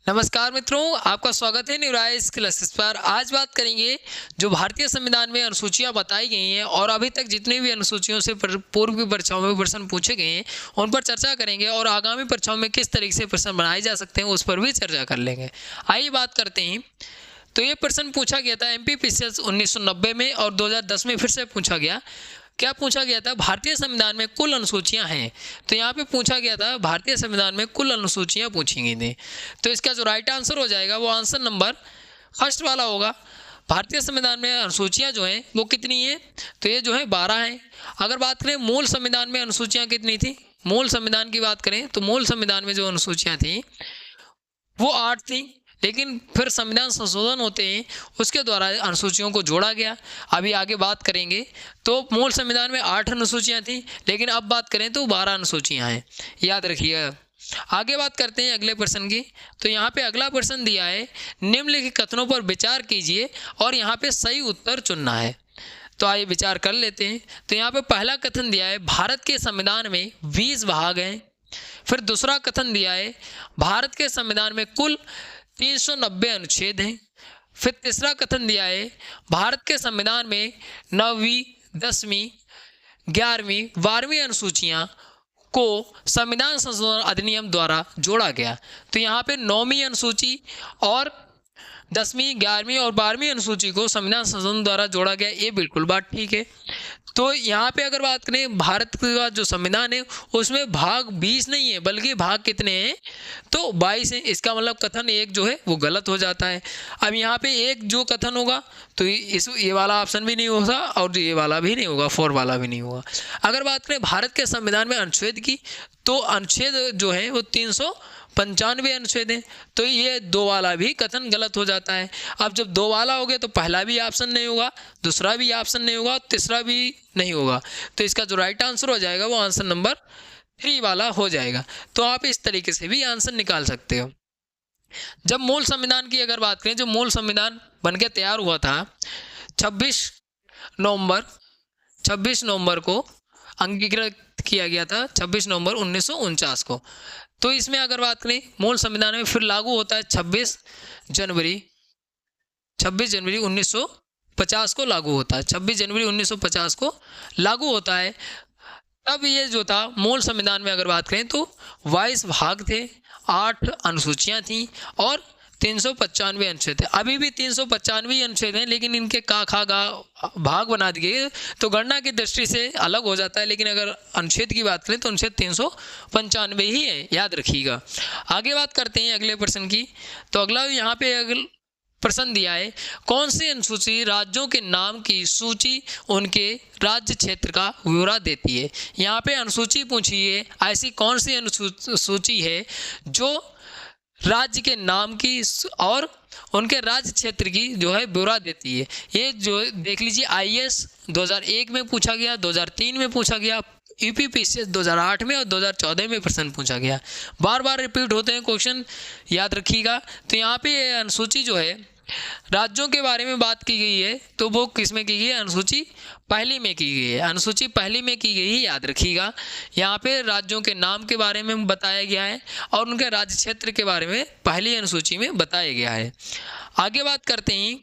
नमस्कार मित्रों, आपका स्वागत है न्यूराइज क्लासेस पर। आज बात करेंगे जो भारतीय संविधान में अनुसूचियां बताई गई हैं और अभी तक जितनी भी अनुसूचियों से पूर्व की परीक्षाओं में प्रश्न पूछे गए हैं उन पर चर्चा करेंगे और आगामी परीक्षाओं में किस तरीके से प्रश्न बनाए जा सकते हैं उस पर भी चर्चा कर लेंगे। आइए बात करते हैं। तो ये प्रश्न पूछा गया था MPPCS 1990 में और 2010 में फिर से पूछा गया। क्या पूछा गया था? भारतीय संविधान में कुल अनुसूचियां हैं। तो यहाँ पे पूछा गया था भारतीय संविधान में कुल अनुसूचियां पूछी गई थी। तो इसका जो राइट आंसर हो जाएगा वो आंसर नंबर फर्स्ट वाला होगा। भारतीय संविधान में अनुसूचियां जो हैं वो कितनी हैं? तो ये जो है 12 हैं। अगर बात करें मूल संविधान में अनुसूचियां कितनी थी, मूल संविधान की बात करें तो मूल संविधान में जो अनुसूचियां थी वो 8 थी, लेकिन फिर संविधान संशोधन होते हैं उसके द्वारा अनुसूचियों को जोड़ा गया। अभी आगे बात करेंगे। तो मूल संविधान में 8 अनुसूचियां थी, लेकिन अब बात करें तो 12 अनुसूचियां हैं, याद रखिएगा। आगे बात करते हैं अगले प्रश्न की। तो यहाँ पे अगला प्रश्न दिया है, निम्नलिखित कथनों पर विचार कीजिए और यहाँ पे सही उत्तर चुनना है। तो आइए विचार कर लेते हैं। तो यहाँ पे पहला कथन दिया है, भारत के संविधान में 20 भाग हैं। फिर दूसरा कथन दिया है, भारत के संविधान में कुल 390 अनुच्छेद हैं। फिर तीसरा कथन दिया है, भारत के संविधान में 9वीं, 10वीं, 11वीं, 12वीं अनुसूचियां को संविधान संशोधन अधिनियम द्वारा जोड़ा गया। तो यहाँ पे 9वीं अनुसूची और 10वीं, 11वीं और 12वीं अनुसूची को संविधान संशोधन द्वारा जोड़ा गया, ये बिल्कुल बात ठीक है। तो यहाँ पे अगर बात करें भारत का जो संविधान है उसमें भाग 20 नहीं है, बल्कि भाग कितने हैं? तो 22 हैं। इसका मतलब कथन एक जो है वो गलत हो जाता है। अब यहाँ पे एक जो कथन होगा तो ये वाला ऑप्शन भी नहीं होगा और ये वाला भी नहीं होगा, 4 वाला भी नहीं होगा। अगर बात करें भारत के संविधान में अनुच्छेद की, तो अनुच्छेद जो है वो 395 अनुच्छेद हैं। तो ये 2 वाला भी कथन गलत हो जाता है। अब जब 2 वाला हो गया तो पहला भी ऑप्शन नहीं होगा, दूसरा भी ऑप्शन नहीं होगा, तीसरा भी नहीं होगा। तो इसका जो राइट आंसर हो जाएगा वो आंसर नंबर 3 वाला हो जाएगा। तो आप इस तरीके से भी आंसर निकाल सकते हो। जब मूल संविधान की अगर बात करें, जो मूल संविधान बनके तैयार हुआ था 26 नवंबर 26 नवंबर को अंगीकृत किया गया था, 26 नवंबर 1949 को। तो इसमें अगर बात करें मूल संविधान में फिर लागू होता है 26 जनवरी 1950 को लागू होता है। 26 जनवरी 1950 को लागू होता है। तब ये जो था मूल संविधान में अगर बात करें तो 22 भाग थे, 8 अनुसूचियां थीं और 395 अनुच्छेद थे। अभी भी 395 अनुच्छेद हैं, लेकिन इनके का खा गा भाग बना दिए तो गणना की दृष्टि से अलग हो जाता है। लेकिन अगर अनुच्छेद की बात करें तो अनुच्छेद 395 ही है, याद रखिएगा। आगे बात करते हैं अगले प्रश्न की। तो अगला यहाँ पे अगला प्रश्न दिया है, कौन सी अनुसूची राज्यों के नाम की सूची उनके राज्य क्षेत्र का ब्यौरा देती है। यहाँ पे अनुसूची पूछी है, ऐसी कौन सी अनुसूची है जो राज्य के नाम की और उनके राज्य क्षेत्र की जो है ब्यौरा देती है। ये जो देख लीजिए, IAS 2001 में पूछा गया, 2003 में पूछा गया, UPPCS 2008 में और 2014 में प्रश्न पूछा गया। बार बार रिपीट होते हैं क्वेश्चन, याद रखिएगा। तो यहाँ पे अनुसूची जो है राज्यों के बारे में बात की गई है, तो वो किस में की गई है? अनुसूची पहली में की गई है। अनुसूची पहली में की गई है, याद रखिएगा। यहाँ पे राज्यों के नाम के बारे में बताया गया है और उनके राज्य क्षेत्र के बारे में पहली अनुसूची में बताया गया है। आगे बात करते हैं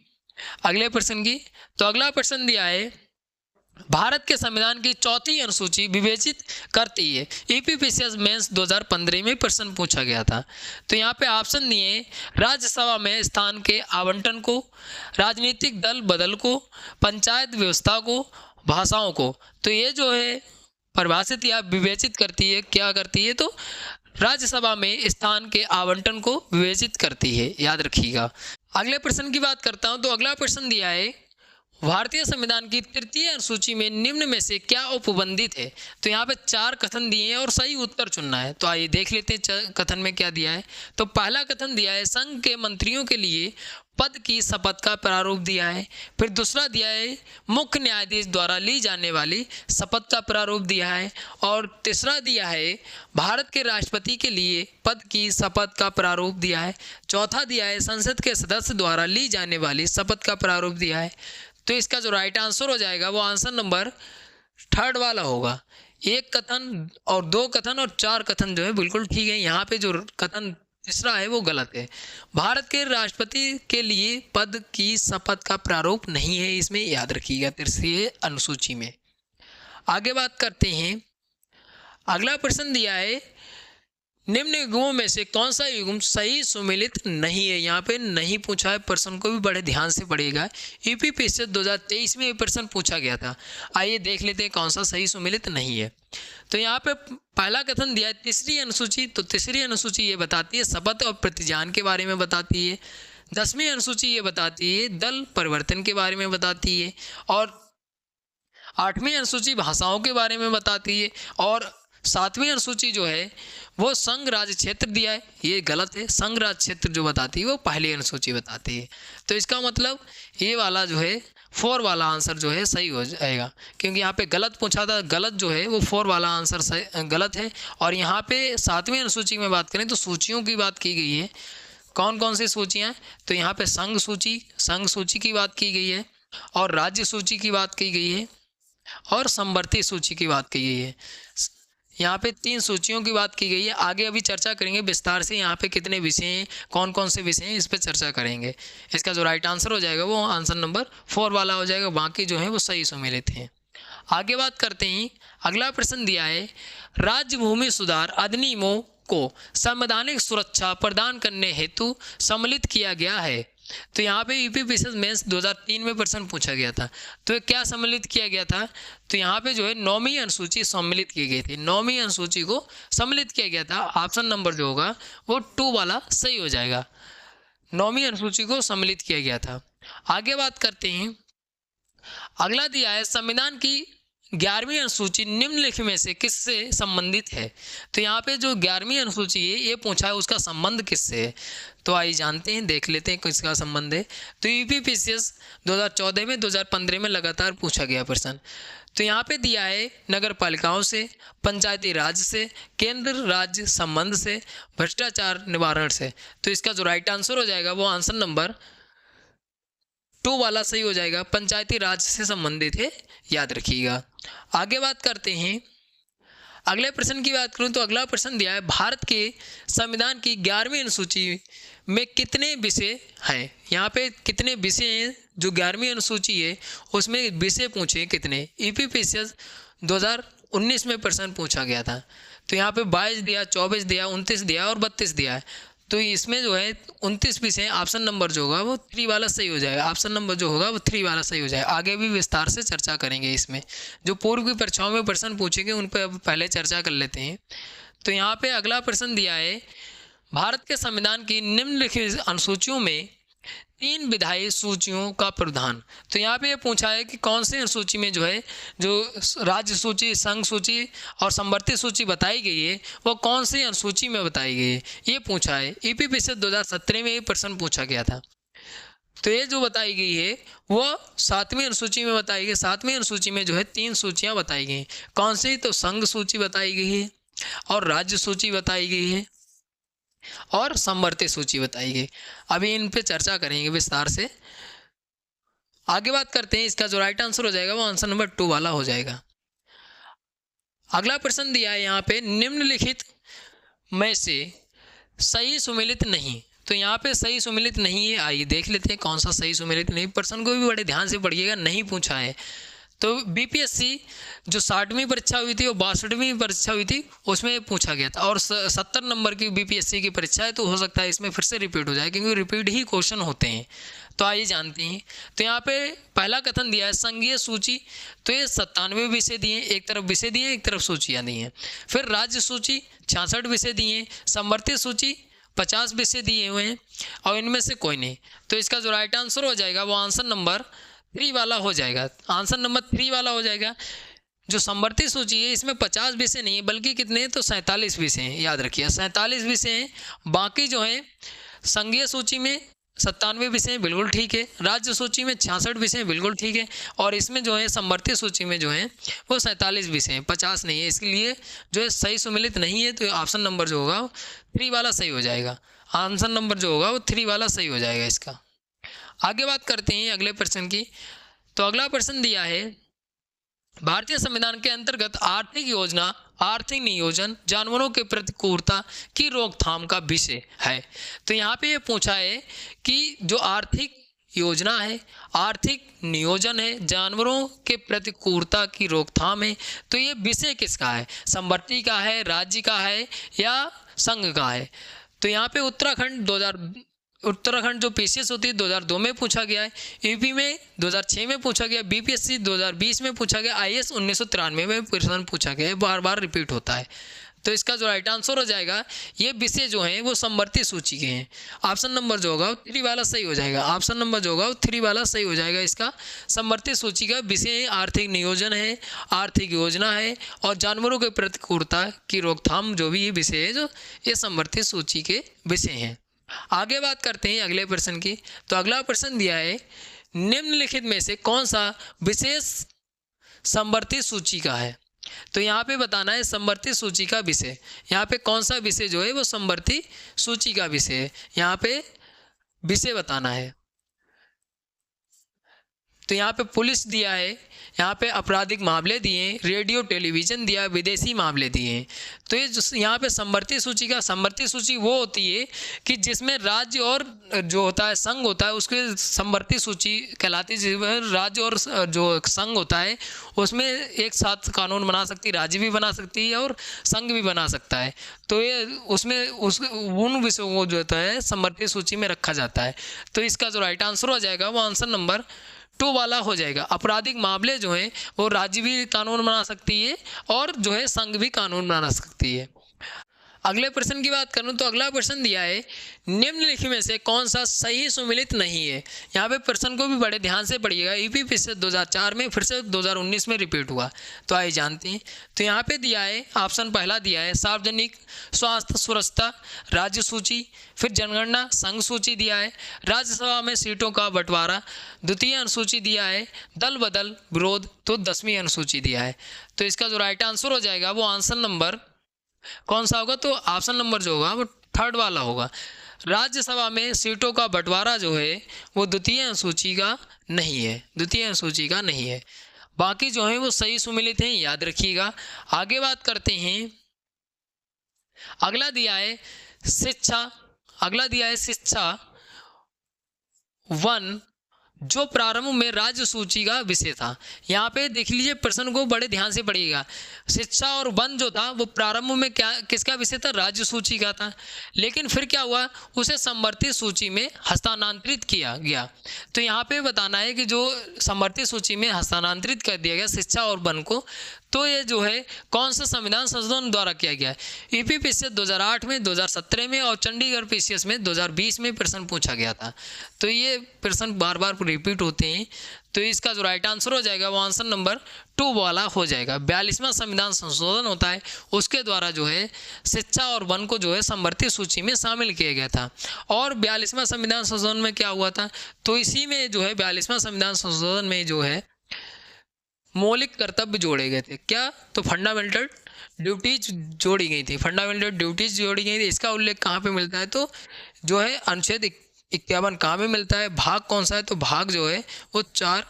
अगले प्रश्न की। तो अगला प्रश्न दिया है, भारत के संविधान की चौथी अनुसूची विवेचित करती है। EPPCS मेंस 2015 में प्रश्न पूछा गया था। तो यहाँ पे ऑप्शन दिए, राज्यसभा में स्थान के आवंटन को, राजनीतिक दल बदल को, पंचायत व्यवस्था को, भाषाओं को। तो ये जो है परिभाषित या विवेचित करती है, क्या करती है? तो राज्यसभा में स्थान के आवंटन को विवेचित करती है, याद रखिएगा। अगले प्रश्न की बात करता हूँ। तो अगला प्रश्न दिया है, भारतीय संविधान की तृतीय अनुसूची में निम्न में से क्या उपबंधित है। तो यहाँ पे 4 कथन दिए हैं और सही उत्तर चुनना है। तो आइए देख लेते हैं कथन में क्या दिया है। तो पहला कथन दिया है, संघ के मंत्रियों के लिए पद की शपथ का प्रारूप दिया है। फिर दूसरा दिया है, मुख्य न्यायाधीश द्वारा ली जाने वाली शपथ का प्रारूप दिया है। और तीसरा दिया है, भारत के राष्ट्रपति के लिए पद की शपथ का प्रारूप दिया है। चौथा दिया है, संसद के सदस्य द्वारा ली जाने वाली शपथ का प्रारूप दिया है। तो इसका जो राइट आंसर हो जाएगा वो आंसर नंबर 3 वाला होगा। 1 कथन और 2 कथन और 4 कथन जो है बिल्कुल ठीक है। यहाँ पे जो कथन तीसरा है वो गलत है। भारत के राष्ट्रपति के लिए पद की शपथ का प्रारूप नहीं है, इसमें याद रखिएगा तृतीय अनुसूची में। आगे बात करते हैं, अगला प्रश्न दिया है, निम्न युग्मों में से कौन सा युग्म सही सुमेलित नहीं है। यहाँ पे नहीं पूछा है, प्रश्न को भी बड़े ध्यान से पढ़िएगा। यूपीपीएससी 2023 में ये प्रश्न पूछा गया था। आइए देख लेते हैं कौन सा सही सुमेलित नहीं है। तो यहाँ पे पहला कथन दिया है तीसरी अनुसूची, तो तीसरी अनुसूची ये बताती है शपथ और प्रतिज्ञान के बारे में बताती है। 10वीं अनुसूची ये बताती है दल परिवर्तन के बारे में बताती है, और 8वीं अनुसूची भाषाओं के बारे में बताती है, और 7वीं अनुसूची जो है वो संघ राज्य क्षेत्र दिया है, ये गलत है। संघ राज्य क्षेत्र जो बताती है वो पहली अनुसूची बताती है। तो इसका मतलब ये वाला जो है 4 वाला आंसर जो है सही हो जाएगा, क्योंकि यहाँ पे गलत पूछा था, गलत जो है वो 4 वाला आंसर सही गलत है। और यहाँ पे 7वीं अनुसूची में बात करें तो सूचियों की बात की गई है। कौन कौन सी सूचियाँ, तो यहाँ पे संघ सूची की बात की गई है, और राज्य सूची की बात की गई है, और समवर्ती सूची की बात की गई है। यहाँ पे 3 सूचियों की बात की गई है। आगे अभी चर्चा करेंगे विस्तार से, यहाँ पे कितने विषय हैं, कौन कौन से विषय हैं, इस पर चर्चा करेंगे। इसका जो राइट आंसर हो जाएगा वो आंसर नंबर 4 वाला हो जाएगा, बाकी जो है वो सही सुमेलित हैं। आगे बात करते हैं, अगला प्रश्न दिया है, राज्य भूमि सुधार अधिनियमों को संवैधानिक सुरक्षा प्रदान करने हेतु सम्मिलित किया गया है। तो यहाँ पे यूपीपीएससी मेंस 2003 में प्रश्न पूछा गया था। तो ये क्या सम्मिलित किया गया था, तो यहाँ पे जो है 9वीं अनुसूची सम्मिलित की गई थी। 9वीं अनुसूची को सम्मिलित किया गया था। ऑप्शन नंबर जो होगा वो 2 वाला सही हो जाएगा। 9वीं अनुसूची को सम्मिलित किया गया था। आगे बात करते हैं, अगला दिया है संविधान की 11वीं अनुसूची निम्नलिखित में से किससे संबंधित है। तो यहाँ पे जो 11वीं अनुसूची है ये पूछा है उसका संबंध किससे है। तो आइए जानते हैं, देख लेते हैं किसका संबंध है। तो यूपीपीएससी 2014 में 2015 में लगातार पूछा गया प्रश्न। तो यहाँ पे दिया है नगर पालिकाओं से, पंचायती राज से, केंद्र राज्य संबंध से, भ्रष्टाचार निवारण से। तो इसका जो राइट आंसर हो जाएगा वो आंसर नंबर 2 वाला सही हो जाएगा, पंचायती राज से संबंधित है, याद रखिएगा। आगे बात करते हैं, अगले प्रश्न की बात करूं तो अगला प्रश्न दिया है, भारत के संविधान की 11वीं अनुसूची में कितने विषय हैं। यहाँ पे कितने विषय हैं, जो 11वीं अनुसूची है उसमें विषय पूछे कितने। यूपीपीएससी 2019 में प्रश्न पूछा गया था। तो यहाँ पे 22 दिया, 24 दिया, 29 दिया और 32 दिया है। तो इसमें जो है 29 विषय, ऑप्शन नंबर जो होगा वो 3 वाला सही हो जाएगा। ऑप्शन नंबर जो होगा वो 3 वाला सही हो जाएगा। आगे भी विस्तार से चर्चा करेंगे इसमें, जो पूर्व की परीक्षाओं में प्रश्न पूछेंगे उन पर पहले चर्चा कर लेते हैं। तो यहाँ पे अगला प्रश्न दिया है, भारत के संविधान की निम्नलिखित अनुसूचियों में 3 विधायी सूचियों का प्रावधान। तो यहाँ पे ये पूछा है कि कौन सी अनुसूची में जो है, जो राज्य सूची, संघ सूची और समवर्ती सूची बताई गई है वो कौन सी अनुसूची में बताई गई है, ये पूछा है। यूपीपीएससी 2017 में ये प्रश्न पूछा गया था। तो ये जो बताई गई है वो 7वीं अनुसूची में बताई गई। 7वीं अनुसूची में जो है 3 सूचियाँ बताई गई। कौन सी, तो संघ सूची बताई गई है, और राज्य सूची बताई गई है, और समवर्ती सूची बताई गई। अभी इन पे चर्चा करेंगे विस्तार से। आगे बात करते हैं, इसका जो राइट आंसर हो जाएगा वो आंसर नंबर 2 वाला हो जाएगा। अगला प्रश्न दिया है यहाँ पे, निम्नलिखित में से सही सुमेलित नहीं। तो यहाँ पे सही सुमेलित नहीं है, आइए देख लेते हैं कौन सा सही सुमेलित नहीं। प्रश्न को भी बड़े ध्यान से पढ़िएगा, नहीं पूछा है। तो बीपीएससी जो 60वीं परीक्षा हुई थी और 62वीं परीक्षा हुई थी उसमें पूछा गया था, और 70 नंबर की बीपीएससी की परीक्षा है, तो हो सकता है इसमें फिर से रिपीट हो जाए, क्योंकि रिपीट ही क्वेश्चन होते हैं। तो आइए जानते हैं। तो यहाँ पे पहला कथन दिया है संघीय सूची। तो ये 97 विषय दिए, एक तरफ विषय दिए, एक तरफ सूचियाँ दी हैं। फिर राज्य सूची 66 विषय दिए हैं, समवर्ती सूची 50 विषय दिए हुए हैं, और इनमें से कोई नहीं। तो इसका जो राइट आंसर हो जाएगा वो आंसर नंबर 3 वाला हो जाएगा। आंसर नंबर 3 वाला हो जाएगा। जो समवर्ती सूची है इसमें 50 विषय नहीं है, बल्कि कितने हैं, तो 47 विषय हैं, याद रखिए 47 विषय हैं। बाकी जो है संघीय सूची में 97 विषय हैं, बिल्कुल ठीक है। राज्य सूची में 66 विषय हैं, बिल्कुल ठीक है। और इसमें जो है समवर्ती सूची में जो है वो 47 विषय हैं, 50 नहीं है। इसलिए जो है सही सुमेलित नहीं है, तो ऑप्शन नंबर जो होगा 3 वाला सही हो जाएगा। आंसर नंबर जो होगा वो 3 वाला सही हो जाएगा इसका। आगे बात करते हैं अगले प्रश्न की। तो अगला प्रश्न दिया है, भारतीय संविधान के अंतर्गत आर्थिक योजना आर्थिक नियोजन जानवरों के प्रति क्रूरता की रोकथाम का विषय है। तो यहाँ पे ये पूछा है कि जो आर्थिक योजना है, आर्थिक नियोजन है, जानवरों के प्रति क्रूरता की रोकथाम है, तो ये विषय किसका है? संवर्ती का है, राज्य का है या संघ का है? तो यहाँ पे उत्तराखंड जो पीसीएस होती है 2002 में पूछा गया है, यूपी में 2006 में पूछा गया, बीपीएससी 2020 में पूछा गया, आईएएस 1993 में प्रश्न पूछा गया है, बार बार रिपीट होता है। तो इसका जो राइट आंसर हो जाएगा, ये विषय जो हैं वो समवर्ती सूची के हैं। ऑप्शन नंबर जो होगा 3 वाला सही हो जाएगा। ऑप्शन नंबर जो होगा 3 वाला सही हो जाएगा। इसका समवर्ती सूची का विषय आर्थिक नियोजन है, आर्थिक योजना है और जानवरों के प्रति क्रूरता की रोकथाम, जो भी ये विषय है, जो ये समवर्ती सूची के विषय हैं। आगे बात करते हैं अगले प्रश्न की। तो अगला प्रश्न दिया है, निम्नलिखित में से कौन सा विशेष समवर्ती सूची का है? तो यहाँ पे बताना है समवर्ती सूची का विषय। यहाँ पे कौन सा विषय जो है वो समवर्ती सूची का विषय है, यहाँ पे विषय बताना है। तो यहाँ पे पुलिस दिया है, यहाँ पे आपराधिक मामले दिए हैं, रेडियो टेलीविज़न दिया, विदेशी मामले दिए हैं। तो ये जो यहाँ पे समवर्ती सूची वो होती है कि जिसमें राज्य और जो होता है संघ होता है उसके समवर्ती सूची कहलाती है। जिसमें राज्य और जो संघ होता है उसमें एक साथ कानून बना सकती है, राज्य भी बना सकती है और संघ भी बना सकता है। तो ये उसमें उन विषयों को जो होता है समवर्ती सूची में रखा जाता है। तो इसका जो राइट आंसर हो जाएगा वो आंसर नंबर 2 वाला हो जाएगा। आपराधिक मामले जो हैं वो राज्य भी कानून बना सकती है और जो है संघ भी कानून बना सकती है। अगले प्रश्न की बात करूं तो अगला प्रश्न दिया है, निम्नलिखित में से कौन सा सही सुमेलित नहीं है? यहाँ पे प्रश्न को भी बड़े ध्यान से पढ़िएगा। यूपी पीसीएस 2004 में फिर से 2019 में रिपीट हुआ, तो आइए जानते हैं। तो यहाँ पे दिया है, ऑप्शन पहला दिया है सार्वजनिक स्वास्थ्य सुरक्षा राज्य सूची, फिर जनगणना संघ सूची दिया है, राज्यसभा में सीटों का बंटवारा द्वितीय अनुसूची दिया है, दल बदल विरोध तो 10वीं अनुसूची दिया है। तो इसका जो राइट आंसर हो जाएगा वो आंसर नंबर कौन सा होगा? तो ऑप्शन नंबर जो होगा वो 3rd वाला होगा। राज्यसभा में सीटों का बंटवारा जो है वो द्वितीय अनुसूची का नहीं है, द्वितीय अनुसूची का नहीं है। बाकी जो है वो सही सुमेलित हैं, याद रखिएगा। आगे बात करते हैं। अगला दिया है शिक्षा 1 जो प्रारंभ में राज्य सूची का विषय था। यहाँ पे देख लीजिए, प्रश्न को बड़े ध्यान से पढ़िएगा। शिक्षा और वन जो था वो प्रारंभ में किसका विषय था? राज्य सूची का था। लेकिन फिर क्या हुआ, उसे समवर्ती सूची में हस्तांतरित किया गया। तो यहाँ पे बताना है कि जो समवर्ती सूची में हस्तांतरित कर दिया गया शिक्षा और वन को, तो ये जो है कौन सा संविधान संशोधन द्वारा किया गया है? यूपी पीसीएस 2008 में, 2017 में और चंडीगढ़ पीसीएस में 2020 में प्रश्न पूछा गया था। तो ये प्रश्न बार बार रिपीट होते हैं। तो इसका जो राइट आंसर हो जाएगा वो आंसर नंबर 2 वाला हो जाएगा। 42वां संविधान संशोधन होता है, उसके द्वारा जो है शिक्षा और वन को जो है समवर्ती सूची में शामिल किया गया था। और 42वां संविधान संशोधन में क्या हुआ था? तो इसी में जो है 42वां संविधान संशोधन में जो है मौलिक कर्तव्य जोड़े गए थे। क्या? तो फंडामेंटल ड्यूटीज जोड़ी गई थी, फंडामेंटल ड्यूटीज जोड़ी गई थी। इसका उल्लेख कहाँ पे मिलता है? तो जो है अनुच्छेद 51 कहाँ पे मिलता है? भाग कौन सा है? तो भाग जो है वो 4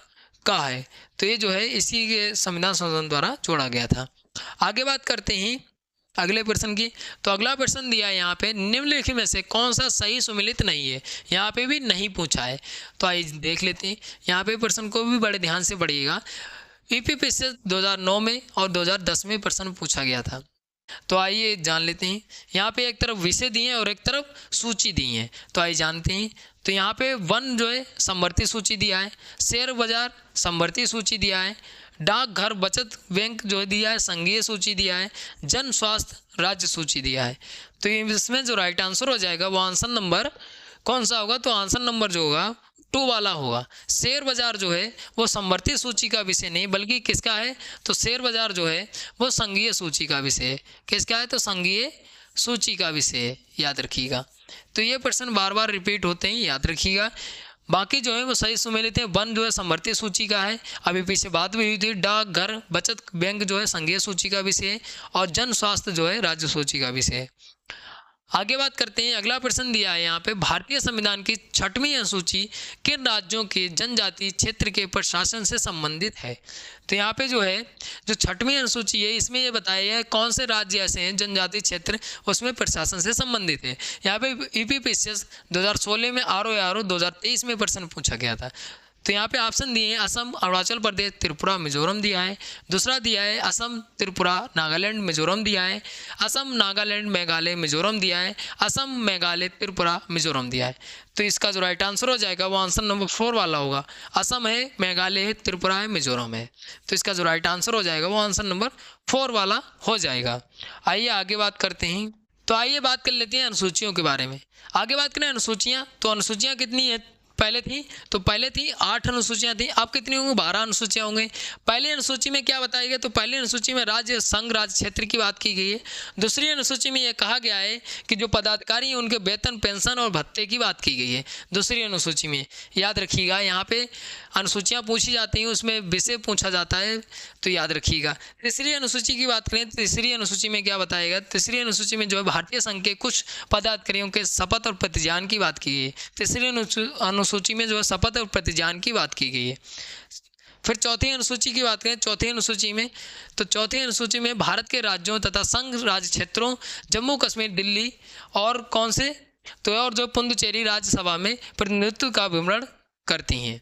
का है। तो ये जो है इसी के संविधान संशोधन द्वारा जोड़ा गया था। आगे बात करते हैं अगले प्रश्न की। तो अगला प्रश्न दिया है यहाँ पे, निम्नलिखित में से कौन सा सही सुमेलित नहीं है? यहाँ पे भी नहीं पूछा है, तो आइए देख लेते हैं। यहाँ पे प्रश्न को भी बड़े ध्यान से पढ़िएगा। यूपी पीसीएस 2009 में और 2010 में प्रश्न पूछा गया था। तो आइए जान लेते हैं। यहाँ पे एक तरफ विषय दिए हैं और एक तरफ सूची दी है, तो आइए जानते हैं। तो यहाँ पे वन जो है समवर्ती सूची दिया है, शेयर बाजार समवर्ती सूची दिया है, डाकघर बचत बैंक जो दिया है संघीय सूची दिया है, जन स्वास्थ्य राज्य सूची दिया है। तो इसमें जो राइट आंसर हो जाएगा वो आंसर नंबर कौन सा होगा? तो आंसर नंबर जो होगा 2 वाला होगा। शेयर बाजार जो है वो समवर्ती सूची का विषय नहीं बल्कि किसका है? तो शेयर बाजार जो है वो संघीय सूची का विषय है। किसका है? तो संघीय सूची का विषय है, याद रखिएगा। तो ये प्रश्न बार बार रिपीट होते हैं, याद रखिएगा। बाकी जो है वो सही सुमेलित है। वन जो है समवर्ती सूची का है, अभी पीछे बात भी हुई थी। डाकघर बचत बैंक जो है संघीय सूची का विषय है और जन स्वास्थ्य जो है राज्य सूची का विषय है। आगे बात करते हैं, अगला प्रश्न दिया है यहाँ पे, भारतीय संविधान की 6वीं अनुसूची किन राज्यों के जनजातीय क्षेत्र के प्रशासन से संबंधित है। तो यहाँ पे जो है जो 6वीं अनुसूची है इसमें ये बताया गया है कौन से राज्य ऐसे हैं जनजातीय क्षेत्र उसमें प्रशासन से संबंधित है। यहाँ पे यूपीपीएससी 2016 में आरओ 2023 में प्रश्न पूछा गया था। तो यहाँ पे ऑप्शन दिए हैं असम, अरुणाचल प्रदेश, त्रिपुरा, मिजोरम दिया है। दूसरा दिया है असम, त्रिपुरा, नागालैंड, मिजोरम दिया है। असम, नागालैंड, मेघालय, मिजोरम दिया है। असम, मेघालय, त्रिपुरा, मिजोरम दिया है। तो इसका जो राइट आंसर हो जाएगा वो आंसर नंबर 4 वाला होगा। असम है, मेघालय है, त्रिपुरा है, मिजोरम है। तो इसका जो राइट आंसर हो जाएगा वो आंसर नंबर 4 वाला हो जाएगा। आइए आगे बात करते हैं। तो आइए बात कर लेते हैं अनुसूचियों के बारे में। आगे बात करें अनुसूचियाँ, तो अनुसूचियाँ कितनी है पहले थी 8 अनुसूचियां थी। अब कितनी होंगी? 12 अनुसूचियां होंगी। पहली अनुसूची में क्या बताया गया? तो पहली अनुसूची में राज्य, संघ, राज्य क्षेत्र की बात की गई है। दूसरी अनुसूची में यह कहा गया है कि जो पदाधिकारी हैं उनके वेतन, पेंशन और भत्ते की बात की गई है दूसरी अनुसूची में। याद रखिएगा, यहाँ पे अनुसूचियाँ पूछी जाती हैं उसमें विषय पूछा जाता है, तो याद रखिएगा। तीसरी अनुसूची की बात करें, तीसरी अनुसूची में क्या बताएगा? तीसरी अनुसूची में जो है भारतीय संघ के कुछ पदाधिकारियों के शपथ और प्रतिज्ञान की बात की गई है। तीसरी अनुसूची में जो है शपथ और प्रतिज्ञान की बात की गई है। फिर चौथी अनुसूची की बात करें, चौथी अनुसूची में, तो चौथी अनुसूची में भारत के राज्यों तथा संघ राज्य क्षेत्रों जम्मू कश्मीर, दिल्ली और कौन से, तो और जो पुडुचेरी राज्यसभा में प्रतिनिधित्व का विवरण करती हैं।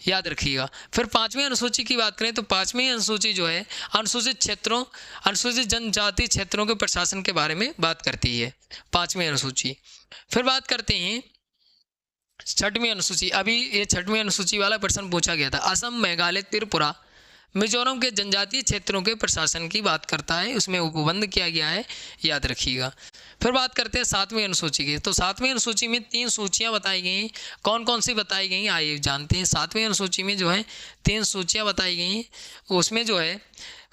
याद रखिएगा। फिर 5वीं अनुसूची की बात करें, तो 5वीं अनुसूची जो है अनुसूचित क्षेत्रों, अनुसूचित जनजाति क्षेत्रों के प्रशासन के बारे में बात करती है 5वीं अनुसूची। फिर बात करते हैं 6वीं अनुसूची। अभी ये 6वीं अनुसूची वाला प्रश्न पूछा गया था। असम, मेघालय, त्रिपुरा, मिजोरम के जनजातीय क्षेत्रों के प्रशासन की बात करता है, उसमें उपबंध किया गया है, याद रखिएगा। फिर बात करते हैं 7वीं अनुसूची की। तो 7वीं अनुसूची में 3 सूचियां बताई गई हैं। कौन कौन सी बताई गई हैं आइए जानते हैं। 7वीं अनुसूची में जो है 3 सूचियां बताई गई हैं, उसमें जो है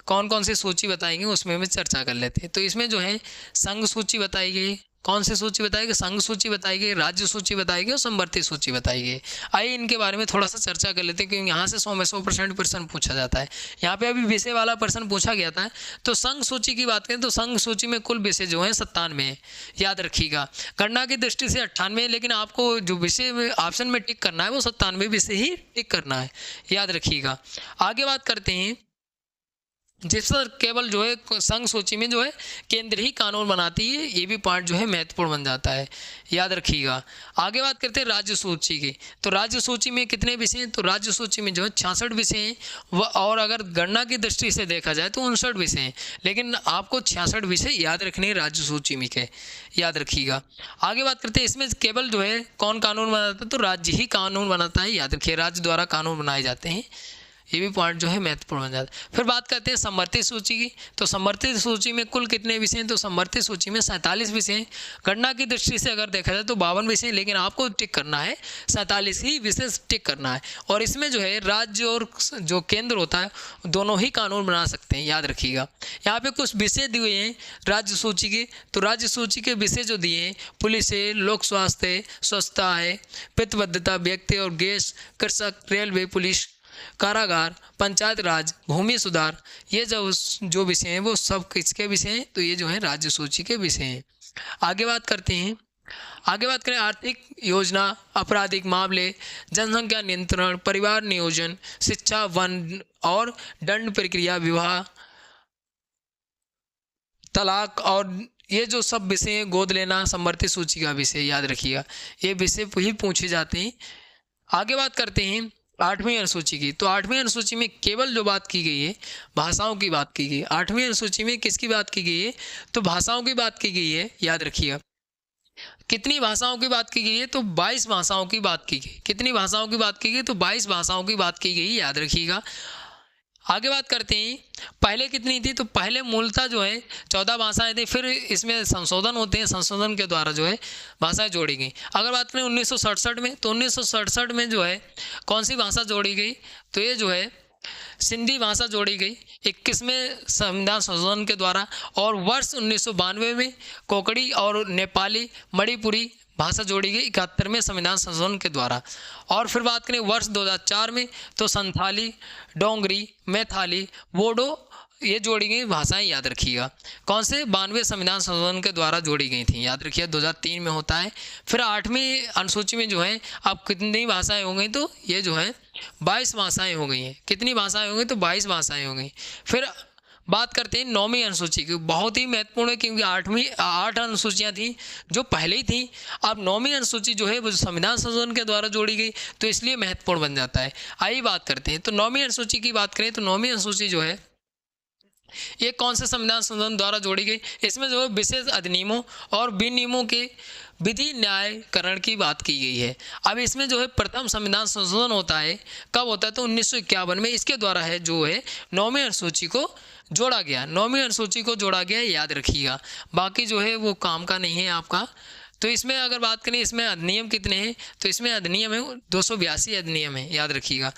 कौन कौन सी सूची बताई गई उसमें हम चर्चा कर लेते हैं। तो इसमें जो है संघ सूची बताई गई, कौन सी सूची बताई गई? संघ सूची बताई गई, राज्य सूची बताई गई और समवर्ती सूची बताई गई। आइए इनके बारे में थोड़ा सा चर्चा कर लेते हैं, क्योंकि यहाँ से 100 में 100% प्रश्न पूछा जाता है। यहाँ पे अभी विषय वाला प्रश्न पूछा गया था। तो संघ सूची की बात करें तो संघ सूची में कुल विषय जो है 97 है, याद रखिएगा। गणना की दृष्टि से 98 है, लेकिन आपको जो विषय ऑप्शन में टिक करना है वो 97 विषय ही टिक करना है, याद रखिएगा। आगे बात करते हैं, जिस पर केवल जो है संघ सूची में जो है केंद्र ही कानून बनाती है, ये भी पार्ट जो है महत्वपूर्ण बन जाता है, याद रखिएगा। आगे बात करते हैं राज्य सूची की। तो राज्य सूची में कितने विषय हैं? तो राज्य सूची में जो है 66 विषय हैं और अगर गणना की दृष्टि से देखा जाए तो 59 विषय हैं, लेकिन आपको 66 विषय याद रखने हैं राज्य सूची में के, याद रखिएगा। आगे बात करते हैं, इसमें केवल जो है कौन कानून बनाता है? तो राज्य ही कानून बनाता है, याद रखिए, राज्य द्वारा कानून बनाए जाते हैं, ये भी पॉइंट जो है महत्वपूर्ण बन जाता है। फिर बात करते हैं समवर्ती सूची की। तो समवर्ती सूची में कुल कितने विषय हैं? तो समवर्ती सूची में 47 विषय हैं। गणना की दृष्टि से अगर देखा जाए तो 52 विषय, लेकिन आपको टिक करना है 47 ही विषय टिक करना है। और इसमें जो है राज्य और जो केंद्र होता है दोनों ही कानून बना सकते हैं, याद रखिएगा। यहाँ पे कुछ विषय दिए हैं राज्य सूची के। तो राज्य सूची के विषय जो दिए हैं, पुलिस है, लोक स्वास्थ्य, स्वच्छता है, प्रतिबद्धता, व्यक्ति और गैस, कृषक, रेलवे, पुलिस, कारागार, पंचायत राज, भूमि सुधार, ये जो विषय हैं वो सब किसके विषय हैं? तो ये जो है राज्य सूची के विषय हैं। आगे बात करते हैं, आगे बात करें आर्थिक योजना, आपराधिक मामले, जनसंख्या नियंत्रण, परिवार नियोजन, शिक्षा, वन और दंड प्रक्रिया, विवाह, तलाक और ये जो सब विषय हैं, गोद लेना, समवर्ती सूची का विषय, याद रखिएगा, ये विषय ही पूछे जाते हैं। आगे बात करते हैं 8वीं अनुसूची की। तो 8वीं अनुसूची में केवल जो बात की गई है भाषाओं की बात की गई। 8वीं अनुसूची में किसकी बात की गई है? तो भाषाओं की बात की गई है, याद रखिएगा। कितनी भाषाओं की बात की गई है? तो 22 भाषाओं की बात की गई। कितनी भाषाओं की बात की गई? तो 22 भाषाओं की बात की गई, याद रखिएगा। आगे बात करते हैं, पहले कितनी थी? तो पहले मूलतः जो है 14 भाषाएं थी, फिर इसमें संशोधन होते हैं, संशोधन के द्वारा जो है भाषाएं जोड़ी गई। अगर बात करें 1967 में, तो 1967 में जो है कौन सी भाषा जोड़ी गई? तो ये जो है सिंधी भाषा जोड़ी गई 21वें संविधान संशोधन के द्वारा। और वर्ष 1992 में कोंकणी और नेपाली, मणिपुरी भाषा जोड़ी गई 71वें संविधान संशोधन के द्वारा। और फिर बात करें वर्ष 2004 में, तो संथाली, डोंगरी, मैथाली, बोडो ये जोड़ी गई भाषाएं याद रखिएगा। कौन से 92 संविधान संशोधन के द्वारा जोड़ी गई थी, याद रखिए 2003 में होता है। फिर 8वीं अनुसूची में जो है अब कितनी भाषाएं हो गई, तो ये जो है 22 भाषाएं हो गई हैं। कितनी भाषाएं हो गई, तो 22 भाषाएं हो गई। फिर बात करते हैं 9वीं अनुसूची की, बहुत ही महत्वपूर्ण है क्योंकि 8 अनुसूचियाँ थी जो पहले ही थी। अब 9वीं अनुसूची जो है वो संविधान संशोधन के द्वारा जोड़ी गई, तो इसलिए महत्वपूर्ण बन जाता है। आइए बात करते हैं, तो 9वीं अनुसूची की बात करें तो 9वीं अनुसूची जो है ये कौन से संविधान संशोधन द्वारा जोड़ी गई। इसमें जो है विशेष अधिनियमों और विनियमों के विधि न्यायकरण की बात की गई है। अब इसमें जो है प्रथम संविधान संशोधन होता है, कब होता है, तो 1951 में। इसके द्वारा है जो है 9वीं अनुसूची को जोड़ा गया, 9वीं अनुसूची को जोड़ा गया, याद रखिएगा। बाकी जो है वो काम का नहीं है आपका। तो इसमें अगर बात करें इसमें अधिनियम कितने हैं, तो इसमें अधिनियम है 282 अधिनियम है, याद रखिएगा।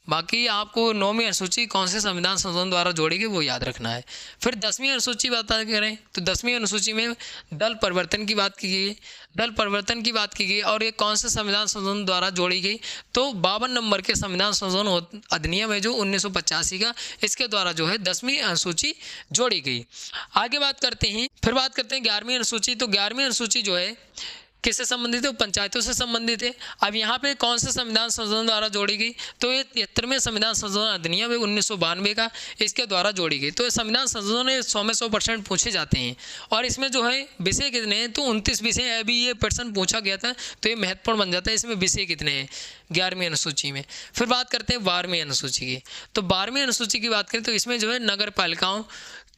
बाकी आपको 9वीं अनुसूची कौन से संविधान संशोधन द्वारा जोड़ी गई वो याद रखना है। फिर 10वीं अनुसूची बात करें तो 10वीं अनुसूची में दल परिवर्तन की बात की गई, दल परिवर्तन की बात की गई। और ये कौन से संविधान संशोधन द्वारा जोड़ी गई, तो 52 नंबर के संविधान संशोधन अधिनियम है जो 1985 का, इसके द्वारा जो है 10वीं अनुसूची जोड़ी गई। आगे बात करते हैं, फिर बात करते हैं 11वीं अनुसूची। तो 11वीं अनुसूची जो है किससे संबंधित है, पंचायतों से संबंधित है। अब यहाँ पे कौन से संविधान संशोधन द्वारा जोड़ी गई, तो ये 73वें संविधान संशोधन अधिनियम है 1992 का, इसके द्वारा जोड़ी गई। तो ये संविधान संशोधन 100 में 100% पूछे जाते हैं। और इसमें जो है विषय कितने हैं, तो 29 विषय है। अभी ये प्रश्न पूछा गया था तो ये महत्वपूर्ण बन जाता है, इसमें विषय कितने हैं 11वीं अनुसूची में। फिर बात करते हैं 12वीं अनुसूची की। तो 12वीं अनुसूची की बात करें तो इसमें जो है नगर पालिकाओं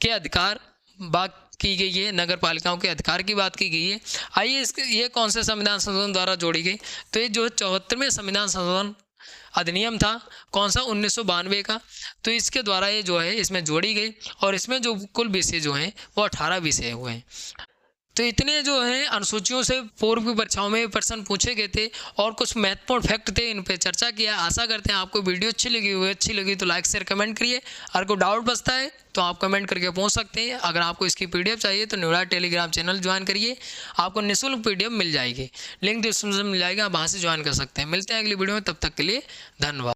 के अधिकार बात की गई है, नगर पालिकाओं के अधिकार की बात की गई है। आइए इसके ये कौन से संविधान संशोधन द्वारा जोड़ी गई, तो ये जो 74वें संविधान संशोधन अधिनियम था, कौन सा, 1992 का। तो इसके द्वारा ये जो है इसमें जोड़ी गई। और इसमें जो कुल विषय जो हैं वो 18 विषय हुए हैं। तो इतने जो हैं अनुसूचियों से पूर्व की परीक्षाओं में प्रश्न पूछे गए थे और कुछ महत्वपूर्ण फैक्ट थे, इन पे चर्चा किया। आशा करते हैं आपको वीडियो अच्छी लगी तो लाइक शेयर कमेंट करिए। अगर कोई डाउट बचता है तो आप कमेंट करके पूछ सकते हैं। अगर आपको इसकी पीडीएफ चाहिए तो न्यूरा टेलीग्राम चैनल ज्वाइन करिए, आपको निःशुल्क पीडीएफ मिल जाएगी, लिंक डिस्क्रिप्शन में मिल जाएगा, आप वहाँ से ज्वाइन कर सकते हैं। मिलते हैं अगली वीडियो में, तब तक के लिए धन्यवाद।